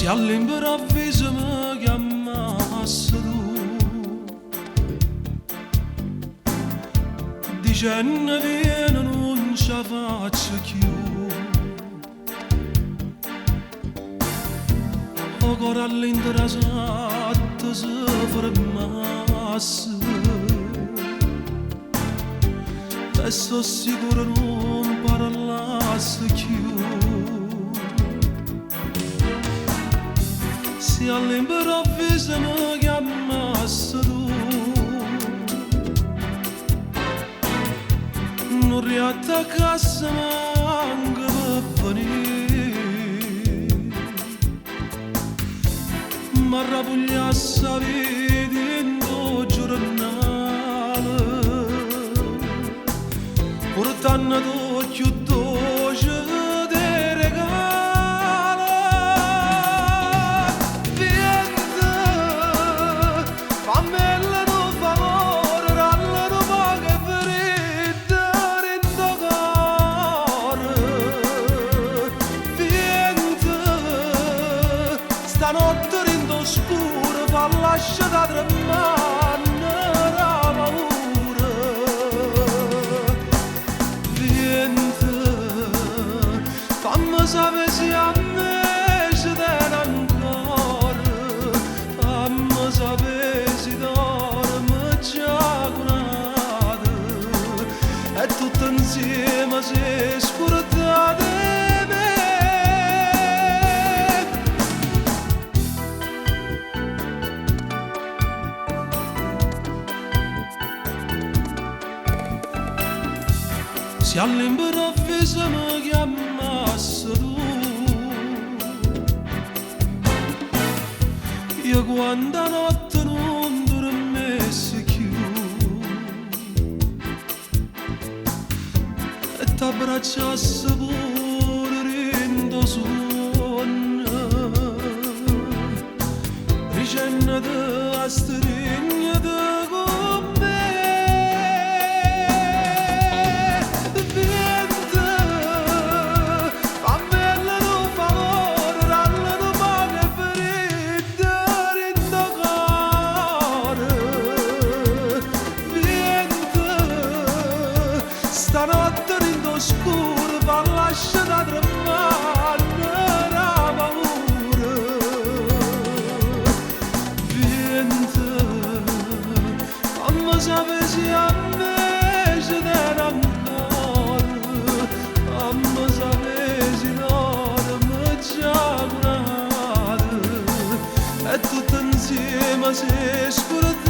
Se all'improvviso mi chiamassi tu, dicendo vieni non ce la faccio più, o cuore all'interessato si fermasse, e sono sicuro non parlasse più. Se all'improvviso mi chiamassi tu, non riattaccasse manco per venire, ma rapugliasse la vita in tuo giornale, portando d'occhio dolce dei regali. Vieni, fammi un favore, rallano poche ferite in tuo cuore. Vieni, stanotte in tuo scuro, fa lasciare tremare la paura. Fammi sapere se a me ci tieni ancora, fammi sapere se dormi già curata, e tutto insieme si scordate me. Se all'improvviso mi chiamassi tu, io quando notte non dormessi più, e t'abbracciassi pure in tuo sonno, dicendoti a stringere con me. Stanotte in tuo scuro fa lasciare tremare la paura. Vieni, fammi sapere se a me ci tieni ancora, fammi sapere se dormi già curata, e tutto insieme si scura.